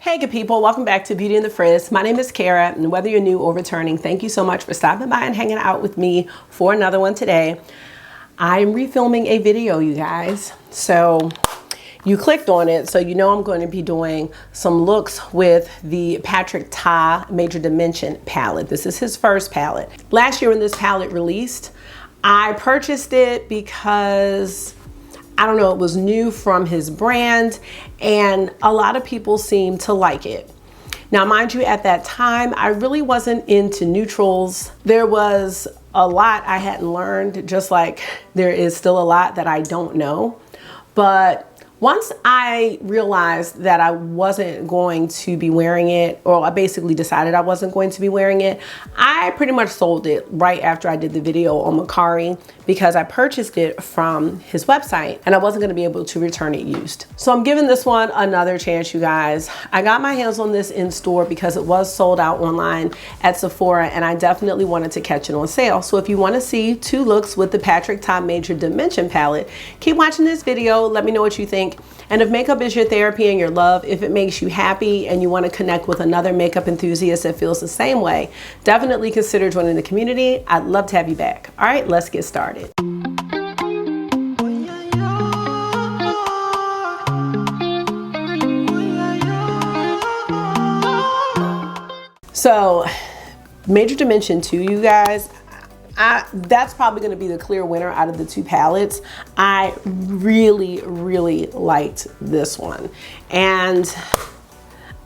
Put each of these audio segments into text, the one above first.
Hey good people, welcome back to Beauty and the Frizz. My name is Cara, and whether you're new or returning, thank you so much for stopping by and hanging out with me for another one today. I'm refilming a video, you guys. So you clicked on it, so you know I'm going to be doing some looks with the Patrick Ta Major Dimension palette. This is his first palette. Last year when this palette released, I purchased it because I don't know, it was new from his brand and a lot of people seemed to like it. Now, mind you, at that time, I really wasn't into neutrals. There was a lot I hadn't learned, just like there is still a lot that I don't know. But once I realized that I wasn't going to be wearing it, or I basically decided I wasn't going to be wearing it, I pretty much sold it right after I did the video on Macari because I purchased it from his website and I wasn't going to be able to return it used. So I'm giving this one another chance, you guys. I got my hands on this in store because it was sold out online at Sephora and I definitely wanted to catch it on sale. So if you want to see two looks with the Patrick Ta Major Dimension palette, keep watching this video. Let me know what you think. And if makeup is your therapy and your love, if it makes you happy and you want to connect with another makeup enthusiast that feels the same way, definitely consider joining the community. I'd love to have you back. All right, let's get started. So, Major Dimension 2, you guys, that's probably going to be the clear winner out of the two palettes. I really liked this one. And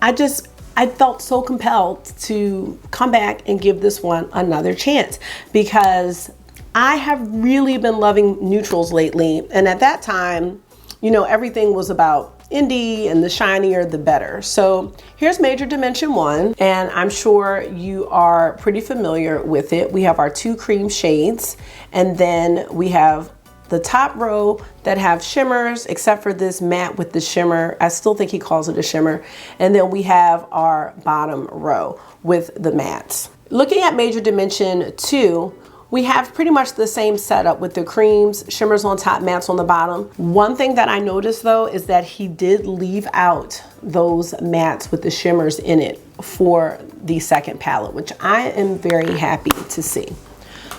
I felt so compelled to come back and give this one another chance because I have really been loving neutrals lately. And at that time, you know, everything was about indie and the shinier the better. So here's Major Dimension 1 and I'm sure you are pretty familiar with it. We have our two cream shades and then we have the top row that have shimmers except for this matte with the shimmer. I still think he calls it a shimmer. And then we have our bottom row with the mattes. Looking at Major Dimension 2, we have pretty much the same setup with the creams, shimmers on top, mattes on the bottom. One thing that I noticed though is that he did leave out those mattes with the shimmers in it for the second palette, which I am very happy to see.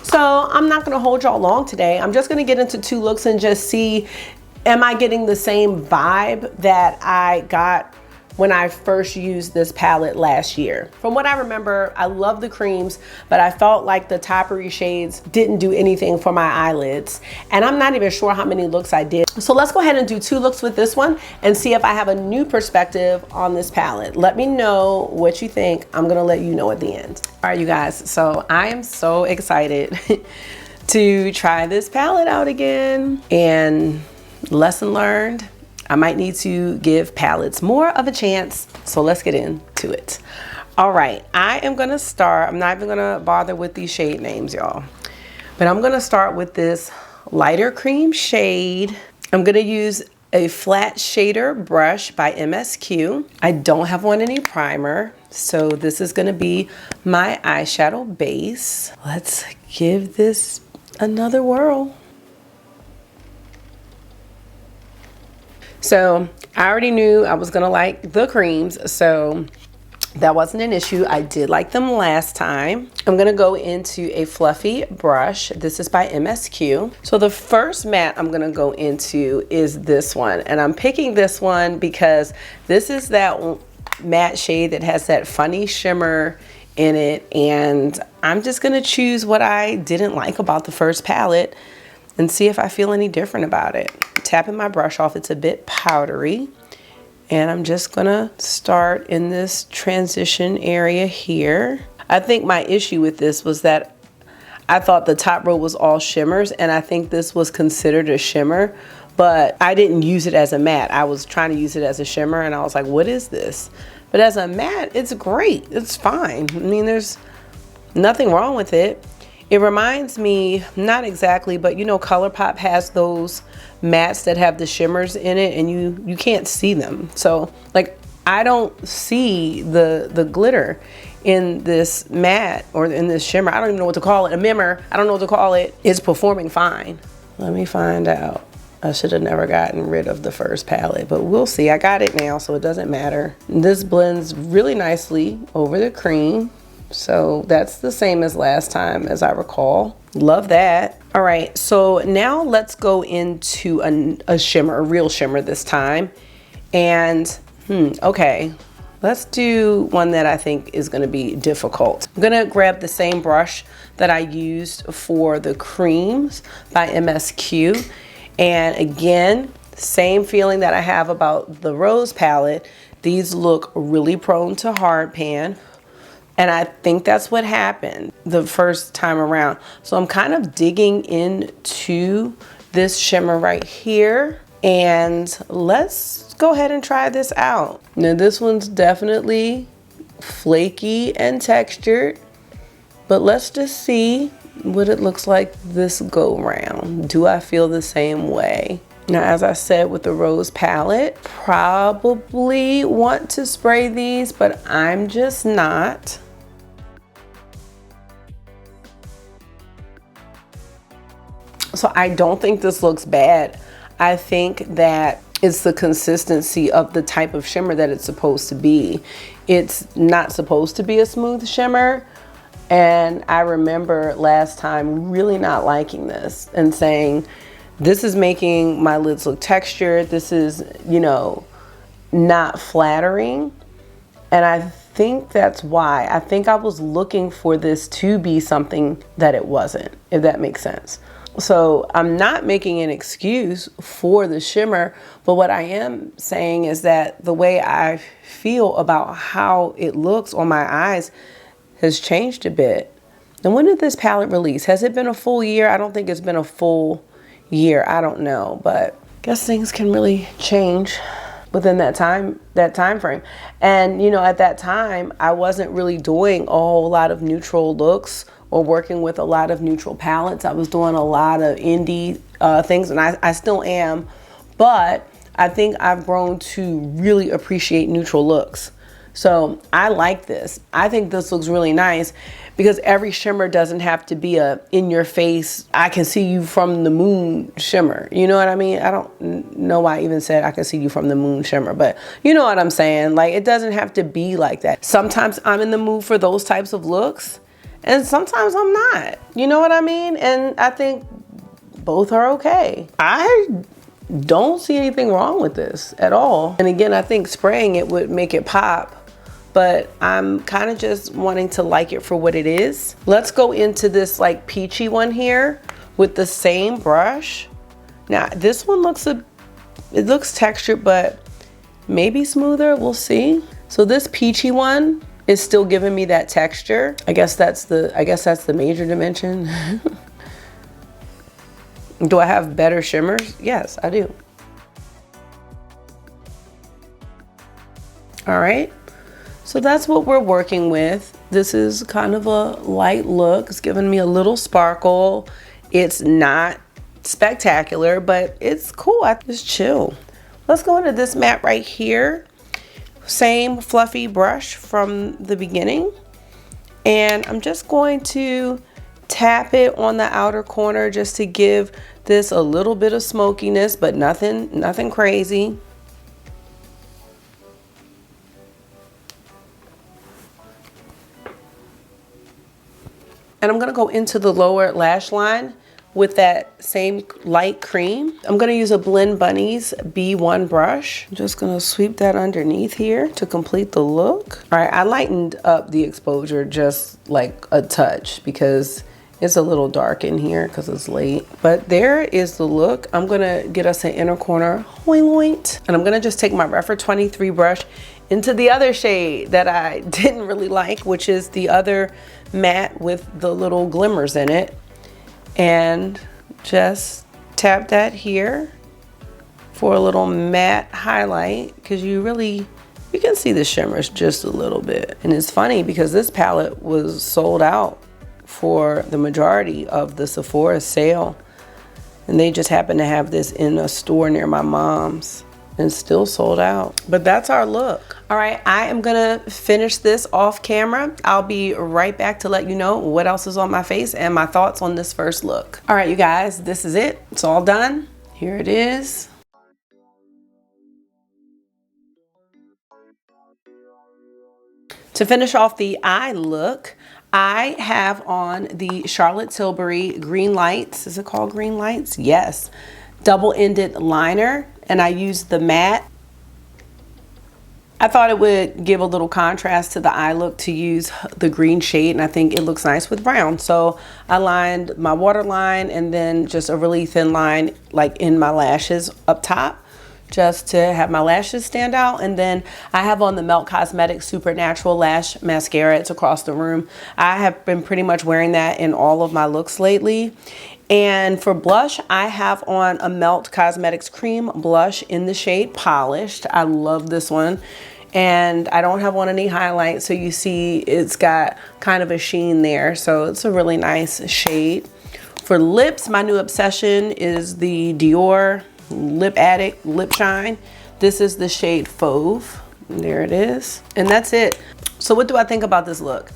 So I'm not gonna hold y'all long today. I'm just gonna get into two looks and just see, am I getting the same vibe that I got when I first used this palette last year? From what I remember, I love the creams, but I felt like the toppery shades didn't do anything for my eyelids. And I'm not even sure how many looks I did. So let's go ahead and do two looks with this one and see if I have a new perspective on this palette. Let me know what you think. I'm gonna let you know at the end. All right, you guys, so I am so excited to try this palette out again. And lesson learned, I might need to give palettes more of a chance, so let's get into it. All right, I am gonna start, I'm not even gonna bother with these shade names, y'all, but I'm gonna start with this lighter cream shade. I'm gonna use a flat shader brush by MSQ. I don't have on any primer, so this is gonna be my eyeshadow base. Let's give this another whirl. So I already knew I was gonna like the creams, so that wasn't an issue. I did like them last time. I'm gonna go into a fluffy brush. This is by MSQ. So the first matte I'm gonna go into is this one. And I'm picking this one because this is that matte shade that has that funny shimmer in it. And I'm just gonna choose what I didn't like about the first palette and see if I feel any different about it. Tapping my brush off, it's a bit powdery. And I'm just gonna start in this transition area here. I think my issue with this was that I thought the top row was all shimmers and I think this was considered a shimmer, but I didn't use it as a matte. I was trying to use it as a shimmer and I was like, what is this? But as a matte, it's great, it's fine. I mean, there's nothing wrong with it. It reminds me, not exactly, but you know, ColourPop has those mattes that have the shimmers in it and you can't see them. So like, I don't see the glitter in this matte or in this shimmer. I don't even know what to call it, a mimmer. I don't know what to call it. It's performing fine. Let me find out. I should have never gotten rid of the first palette, but we'll see. I got it now, so it doesn't matter. This blends really nicely over the cream. So that's the same as last time, as I recall. Love that. All right, so now let's go into a shimmer, a real shimmer this time. And, okay. Let's do one that I think is gonna be difficult. I'm gonna grab the same brush that I used for the creams by MSQ. And again, same feeling that I have about the Rose palette. These look really prone to hard pan. And I think that's what happened the first time around. So I'm kind of digging into this shimmer right here. And let's go ahead and try this out. Now this one's definitely flaky and textured, but let's just see what it looks like this go round. Do I feel the same way? Now, as I said with the Rose palette, probably want to spray these, but I'm just not. So I don't think this looks bad. I think that it's the consistency of the type of shimmer that it's supposed to be. It's not supposed to be a smooth shimmer. And I remember last time really not liking this and saying, this is making my lids look textured. This is, you know, not flattering. And I think that's why. I think I was looking for this to be something that it wasn't, if that makes sense. So I'm not making an excuse for the shimmer, but what I am saying is that the way I feel about how it looks on my eyes has changed a bit. And when did this palette release? Has it been a full year? I don't think it's been a full year. I don't know, but I guess things can really change within that time frame. And you know, at that time, I wasn't really doing a whole lot of neutral looks or working with a lot of neutral palettes. I was doing a lot of indie things, and I still am, but I think I've grown to really appreciate neutral looks. So I like this. I think this looks really nice because every shimmer doesn't have to be a in your face, I can see you from the moon shimmer. You know what I mean? I don't know why I even said I can see you from the moon shimmer, but you know what I'm saying? Like, it doesn't have to be like that. Sometimes I'm in the mood for those types of looks, and sometimes I'm not. You know what I mean? And I think both are okay. I don't see anything wrong with this at all. And again, I think spraying it would make it pop, but I'm kind of just wanting to like it for what it is. Let's go into this like peachy one here with the same brush. Now this one looks it looks textured, but maybe smoother, we'll see. So this peachy one is still giving me that texture. I guess that's the major dimension. Do I have better shimmers? Yes, I do. All right, so that's what we're working with. This is kind of a light look. It's giving me a little sparkle. It's not spectacular, but it's cool. I just chill. Let's go into this matte right here. Same fluffy brush from the beginning. And I'm just going to tap it on the outer corner just to give this a little bit of smokiness, but nothing crazy. And I'm gonna go into the lower lash line with that same light cream. I'm gonna use a Blend Bunnies B1 brush. I'm just gonna sweep that underneath here to complete the look. All right, I lightened up the exposure just like a touch because it's a little dark in here because it's late. But there is the look. I'm gonna get us an inner corner, and I'm gonna just take my Refer 23 brush into the other shade that I didn't really like, which is the other matte with the little glimmers in it. And just tap that here for a little matte highlight, because you can see the shimmers just a little bit. And it's funny because this palette was sold out for the majority of the Sephora sale, and they just happened to have this in a store near my mom's and still sold out. But that's our look. All right, I am gonna finish this off camera. I'll be right back to let you know what else is on my face and my thoughts on this first look. All right, you guys, this is it. It's all done. Here it is. To finish off the eye look, I have on the Charlotte Tilbury Green Lights. Is it called Green Lights? Yes. Double-ended liner, and I used the matte. I thought it would give a little contrast to the eye look to use the green shade, and I think it looks nice with brown. So I lined my waterline and then just a really thin line like in my lashes up top, just to have my lashes stand out. And then I have on the Melt Cosmetics Supernatural Lash Mascara. It's across the room. I have been pretty much wearing that in all of my looks lately. And for blush, I have on a Melt Cosmetics Cream Blush in the shade Polished. I love this one. And I don't have on any highlight, so you see it's got kind of a sheen there. So it's a really nice shade. For lips, my new obsession is the Dior Lip Addict Lip Shine. This is the shade Fauve. There it is. And that's it. So what do I think about this look?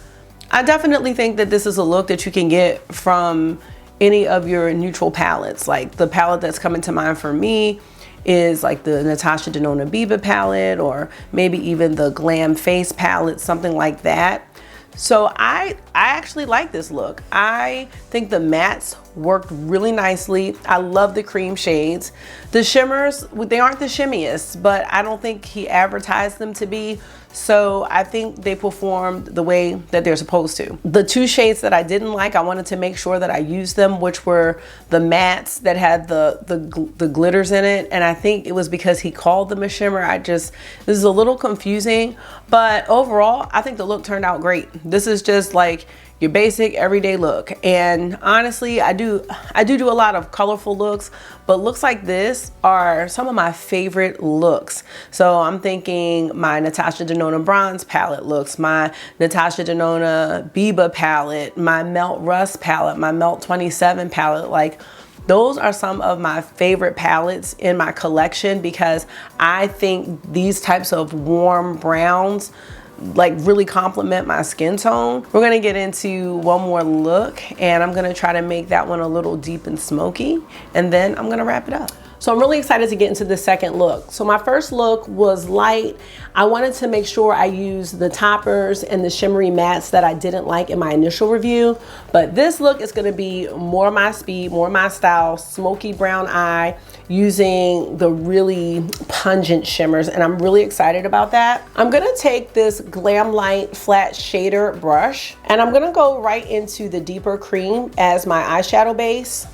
I definitely think that this is a look that you can get from any of your neutral palettes. Like the palette that's coming to mind for me is like the Natasha Denona Biba palette, or maybe even the Glam Face palette, something like that. So I actually like this look. I think the mattes worked really nicely. I love the cream shades. The shimmers, they aren't the shimmiest, but I don't think he advertised them to be. So I think they performed the way that they're supposed to. The two shades that I didn't like, I wanted to make sure that I used them, which were the mattes that had the glitters in it. And I think it was because he called them a shimmer. This is a little confusing, but overall, I think the look turned out great. This is just like your basic everyday look. And honestly, I do a lot of colorful looks, but looks like this are some of my favorite looks. So I'm thinking my Natasha Denona Bronze palette looks, my Natasha Denona Biba palette, my Melt Rust palette, my Melt 27 palette. Like, those are some of my favorite palettes in my collection because I think these types of warm browns like really complement my skin tone. We're gonna get into one more look, and I'm gonna try to make that one a little deep and smoky, and then I'm gonna wrap it up. So I'm really excited to get into the second look. So my first look was light. I wanted to make sure I used the toppers and the shimmery mattes that I didn't like in my initial review. But this look is gonna be more my speed, more my style, smoky brown eye, using the really pungent shimmers, and I'm really excited about that. I'm gonna take this Glam Light flat shader brush, and I'm gonna go right into the deeper cream as my eyeshadow base.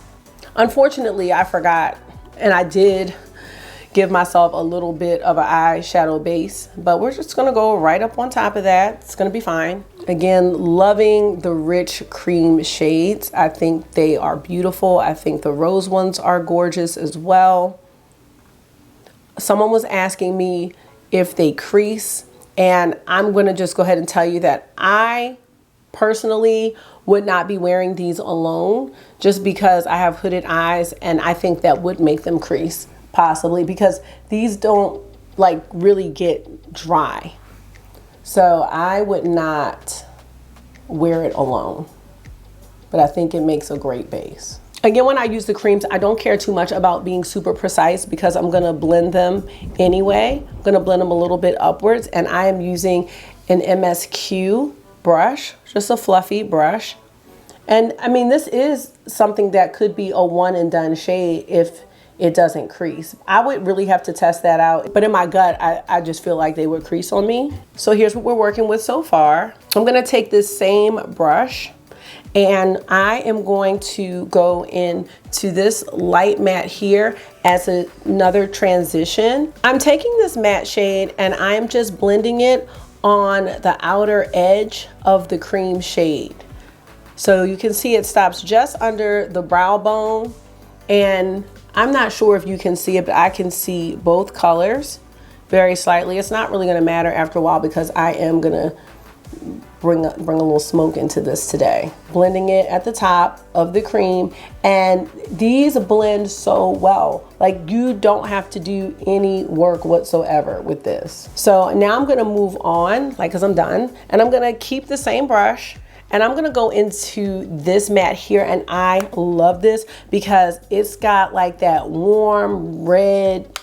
Unfortunately, I forgot, and I did give myself a little bit of an eyeshadow base, but we're just gonna go right up on top of that. It's gonna be fine. Again, loving the rich cream shades. I think they are beautiful. I think the rose ones are gorgeous as well. Someone was asking me if they crease, and I'm gonna just go ahead and tell you that I personally would not be wearing these alone, just because I have hooded eyes and I think that would make them crease, possibly, because these don't like really get dry. So I would not wear it alone, but I think it makes a great base. Again, when I use the creams, I don't care too much about being super precise because I'm gonna blend them anyway. I'm gonna blend them a little bit upwards, and I am using an MSQ brush, just a fluffy brush. And I mean, this is something that could be a one and done shade if it doesn't crease. I would really have to test that out, but in my gut, I just feel like they would crease on me. So here's what we're working with so far. I'm gonna take this same brush, and I am going to go into this light matte here as another transition. I'm taking this matte shade and I'm just blending it on the outer edge of the cream shade. So you can see it stops just under the brow bone, and I'm not sure if you can see it, but I can see both colors very slightly. It's not really gonna matter after a while because I am gonna bring a little smoke into this today. Blending it at the top of the cream, and these blend so well. Like, you don't have to do any work whatsoever with this. So now I'm gonna move on, like, cause I'm done, and I'm gonna keep the same brush, And I'm gonna go into this matte here, and I love this because it's got like that warm red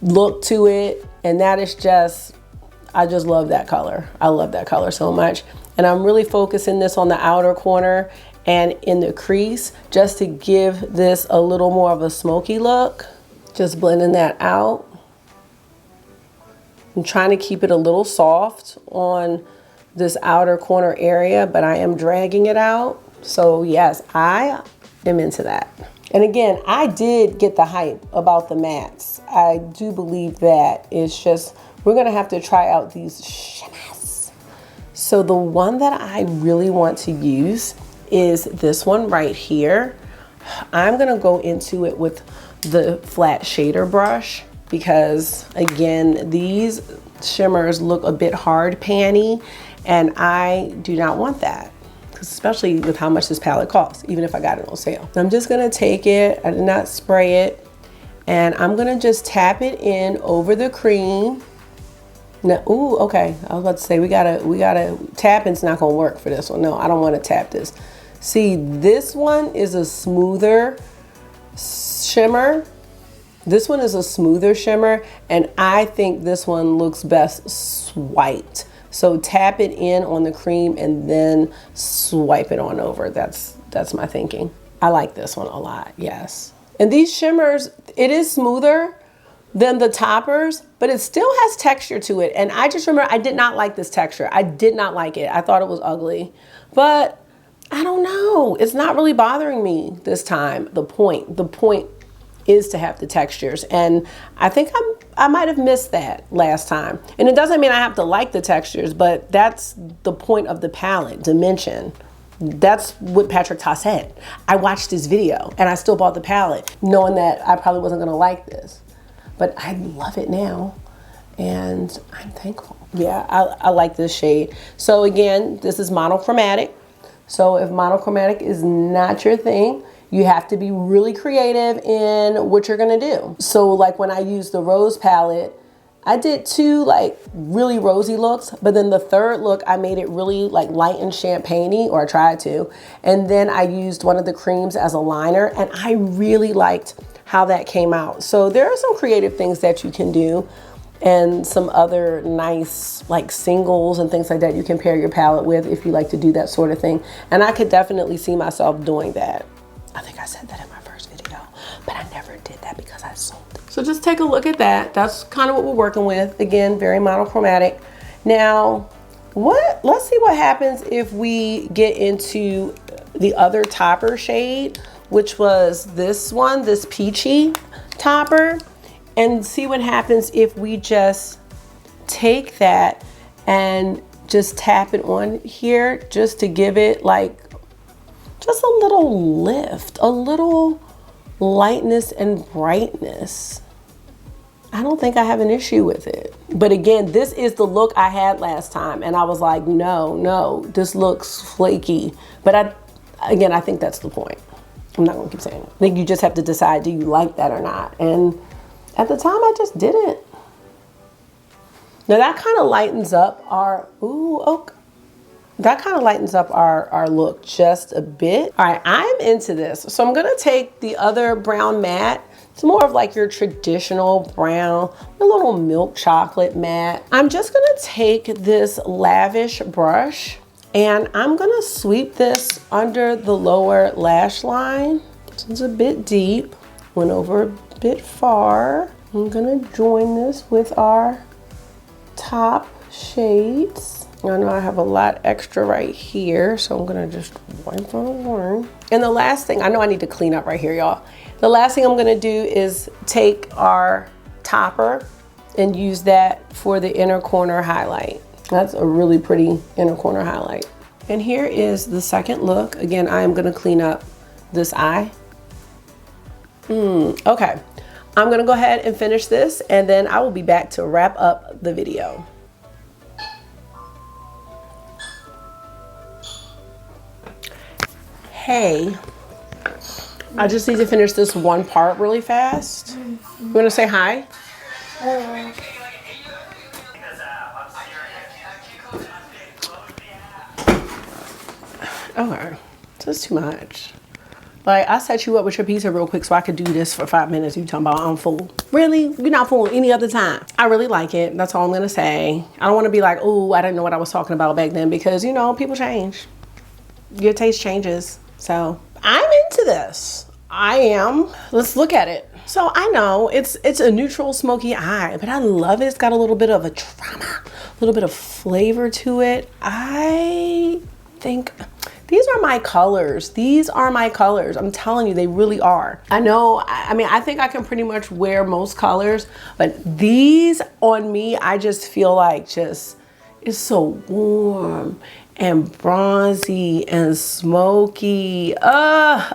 look to it, and that is just, I just love that color. I love that color so much. And I'm really focusing this on the outer corner and in the crease just to give this a little more of a smoky look. Just blending that out. I'm trying to keep it a little soft on this outer corner area, but I am dragging it out. So yes, I am into that. And again, I did get the hype about the mattes. I do believe that. It's just, we're gonna have to try out these shimmers. So the one that I really want to use is this one right here. I'm gonna go into it with the flat shader brush because again, these shimmers look a bit hard panty, and I do not want that, especially with how much this palette costs, even if I got it on sale. I'm just gonna take it, I did not spray it, and I'm gonna just tap it in over the cream. Now, ooh, okay, I was about to say, we gotta, tapping's not gonna work for this one. No, I don't wanna tap this. See, this one is a smoother shimmer. This one is a smoother shimmer, and I think this one looks best swiped. So tap it in on the cream and then swipe it on over. That's my thinking. I like this one a lot, yes. And these shimmers, it is smoother than the toppers, but it still has texture to it. And I just remember I did not like this texture. I did not like it. I thought it was ugly, but I don't know. It's not really bothering me this time. The point is to have the textures, and I think I might have missed that last time. And it doesn't mean I have to like the textures, but that's the point of the palette, dimension. That's what Patrick Ta said. I watched his video and I still bought the palette knowing that I probably wasn't gonna like this, but I love it now and I'm thankful. Yeah, I like this shade. So again, this is monochromatic. So if monochromatic is not your thing, you have to be really creative in what you're gonna do. So like when I used the rose palette, I did two like really rosy looks, but then the third look, I made it really like light and champagne-y, or I tried to. And then I used one of the creams as a liner, and I really liked how that came out. So there are some creative things that you can do, and some other nice like singles and things like that you can pair your palette with if you like to do that sort of thing. And I could definitely see myself doing that. I think I said that in my first video, but I never did that because I sold it. So just take a look at that. That's kind of what we're working with. Again, very monochromatic. Now, let's see what happens if we get into the other topper shade, which was this one, this peachy topper, and see what happens if we just take that and just tap it on here just to give it like just a little lift, a little lightness and brightness. I don't think I have an issue with it. But again, this is the look I had last time, and I was like, no, this looks flaky. But again, I think that's the point. I'm not gonna keep saying it. I think you just have to decide, do you like that or not? And at the time, I just didn't. Now that kind of lightens up our, that kind of lightens up our look just a bit. All right, I'm into this. So I'm gonna take the other brown matte. It's more of like your traditional brown, a little milk chocolate matte. I'm just gonna take this Lavish brush and I'm gonna sweep this under the lower lash line. It's a bit deep, went over a bit far. I'm gonna join this with our top shades. I know I have a lot extra right here, so I'm gonna just wipe on a worm. And the last thing, I know I need to clean up right here, y'all. The last thing I'm gonna do is take our topper and use that for the inner corner highlight. That's a really pretty inner corner highlight. And here is the second look. Again, I am gonna clean up this eye. Okay, I'm gonna go ahead and finish this, and then I will be back to wrap up the video. Hey, I just need to finish this one part really fast. You wanna say hi? Okay, this is too much. Like, I set you up with your pizza real quick so I could do this for 5 minutes. You talking about I'm full. Really? You're not full any other time. I really like it. That's all I'm gonna say. I don't wanna be like, oh, I didn't know what I was talking about back then, because, you know, people change. Your taste changes. So I'm into this. I am. Let's look at it. So I know it's a neutral smoky eye, but I love it. It's got a little bit of a drama, a little bit of flavor to it. I think these are my colors. These are my colors. I'm telling you, they really are. I know, I mean, I think I can pretty much wear most colors, but these on me, I just feel like it's so warm and bronzy and smoky.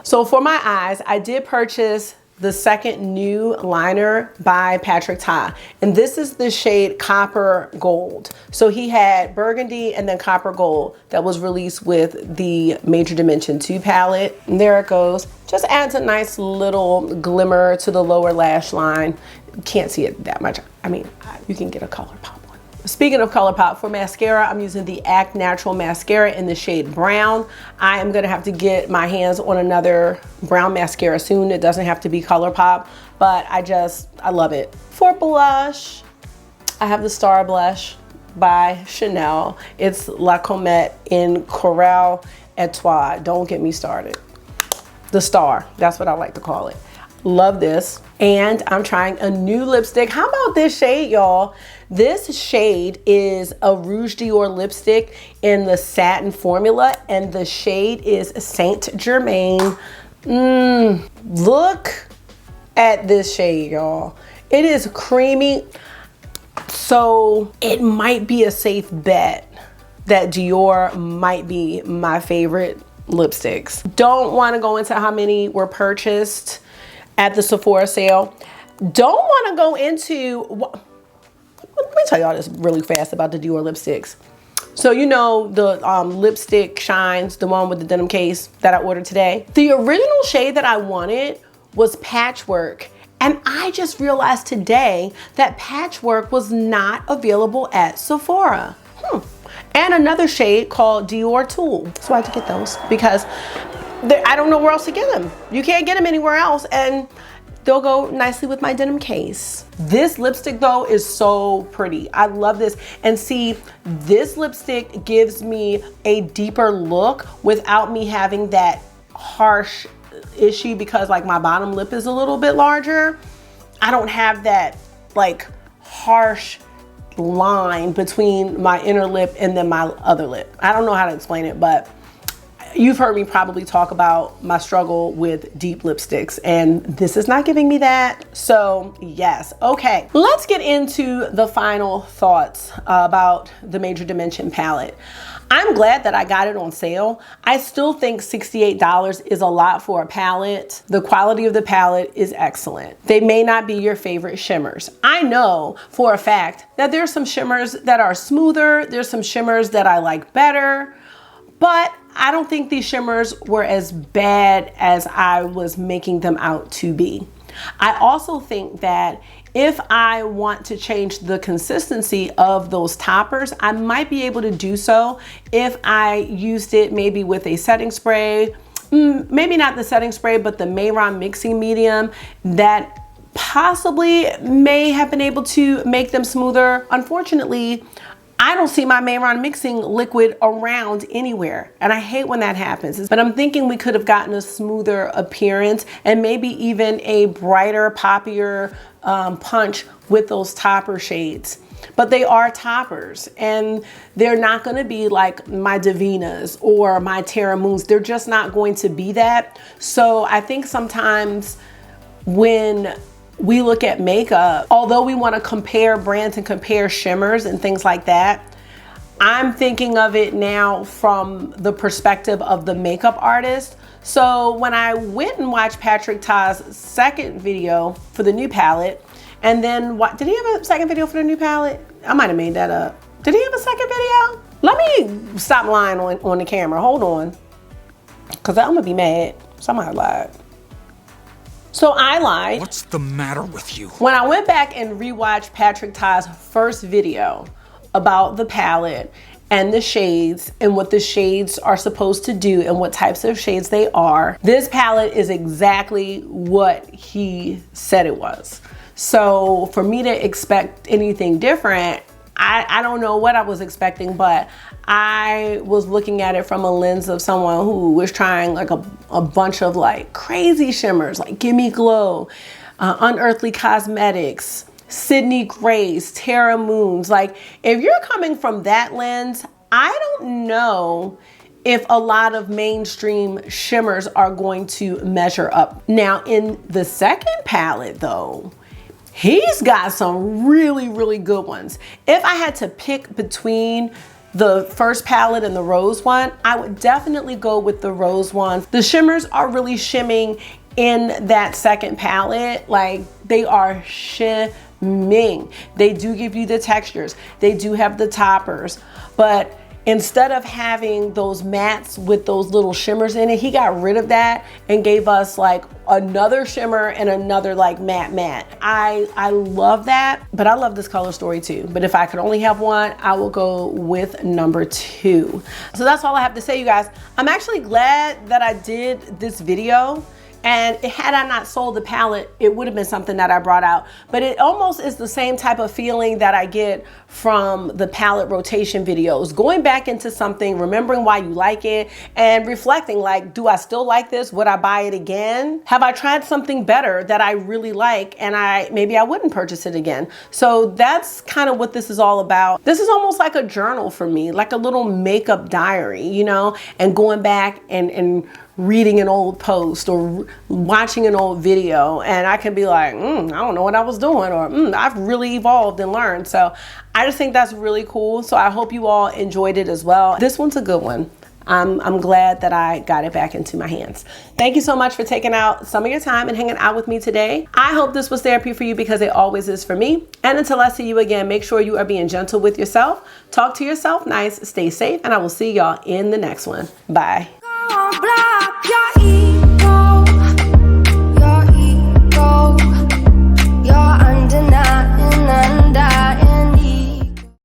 So for my eyes, I did purchase the second new liner by Patrick Ta, and this is the shade Copper Gold. So he had burgundy and then copper gold that was released with the Major Dimension 2 palette. And there it goes. Just adds a nice little glimmer to the lower lash line. You can't see it that much. I mean, you can get a color pop. Speaking of color pop, for mascara, I'm using the Act Natural mascara in the shade brown. I am gonna have to get my hands on another brown mascara soon. It doesn't have to be color pop, but I love it. For blush, I have the Star Blush by Chanel. It's La Comète in Coral Etoile. Don't get me started. The Star, that's what I like to call it. Love this. And I'm trying a new lipstick. How about this shade, y'all? This shade is a Rouge Dior lipstick in the satin formula, and the shade is Saint Germain. Look at this shade, y'all. It is creamy. So it might be a safe bet that Dior might be my favorite lipsticks. Don't want to go into how many were purchased at the Sephora sale. Don't want to go into, let me tell y'all this really fast about the Dior lipsticks. So you know the lipstick shines, the one with the denim case that I ordered today. The original shade that I wanted was Patchwork. And I just realized today that Patchwork was not available at Sephora. And another shade called Dior Tool. So I had to get those because I don't know where else to get them. You can't get them anywhere else, and they'll go nicely with my denim case. This lipstick though is so pretty. I love this. And see, this lipstick gives me a deeper look without me having that harsh issue, because like my bottom lip is a little bit larger. I don't have that like harsh line between my inner lip and then my other lip. I don't know how to explain it, but you've heard me probably talk about my struggle with deep lipsticks, and this is not giving me that. So yes, okay. Let's get into the final thoughts about the Major Dimension palette. I'm glad that I got it on sale. I still think $68 is a lot for a palette. The quality of the palette is excellent. They may not be your favorite shimmers. I know for a fact that there's some shimmers that are smoother. There's some shimmers that I like better, but I don't think these shimmers were as bad as I was making them out to be. I also think that if I want to change the consistency of those toppers, I might be able to do so if I used it maybe with a setting spray, maybe not the setting spray, but the Mayron mixing medium that possibly may have been able to make them smoother. Unfortunately, I don't see my Mayron mixing liquid around anywhere, and I hate when that happens. But I'm thinking we could have gotten a smoother appearance and maybe even a brighter, poppier punch with those topper shades. But they are toppers, and they're not going to be like my Divinas or my Terra Moons. They're just not going to be that. So I think sometimes when we look at makeup, although we want to compare brands and compare shimmers and things like that, I'm thinking of it now from the perspective of the makeup artist. So when I went and watched Patrick Ta's second video for the new palette, and then did he have a second video for the new palette? I might have made that up. Did he have a second video? Let me stop lying on the camera. Hold on, because I'm gonna be mad. Somebody lied. So I lied. What's the matter with you? When I went back and rewatched Patrick Ta's first video about the palette, and the shades and what the shades are supposed to do and what types of shades they are, this palette is exactly what he said it was. So for me to expect anything different, I don't know what I was expecting, but I was looking at it from a lens of someone who was trying like a bunch of like crazy shimmers, like Gimme Glow, Unearthly Cosmetics, Sydney Grace, Terra Moons. Like if you're coming from that lens, I don't know if a lot of mainstream shimmers are going to measure up. Now in the second palette though, he's got some really, really good ones. If I had to pick between the first palette and the rose one, I would definitely go with the rose one. The shimmers are really shimming in that second palette. Like they are shimming. They do give you the textures. They do have the toppers, but instead of having those mattes with those little shimmers in it, he got rid of that and gave us like another shimmer and another like matte. I love that, but I love this color story too. But if I could only have one, I will go with number 2. So that's all I have to say, you guys. I'm actually glad that I did this video. And had I not sold the palette, it would have been something that I brought out. But it almost is the same type of feeling that I get from the palette rotation videos. Going back into something, remembering why you like it, and reflecting like, do I still like this? Would I buy it again? Have I tried something better that I really like and maybe I wouldn't purchase it again? So that's kind of what this is all about. This is almost like a journal for me, like a little makeup diary, you know, and going back and reading an old post or watching an old video, and I can be like, I don't know what I was doing, or I've really evolved and learned. So I just think that's really cool. So I hope you all enjoyed it as well. This one's a good one. I'm glad that I got it back into my hands. Thank you so much for taking out some of your time and hanging out with me today. I hope this was therapy for you, because it always is for me. And until I see you again, make sure you are being gentle with yourself. Talk to yourself nice, stay safe, and I will see y'all in the next one. Bye. Block your ego.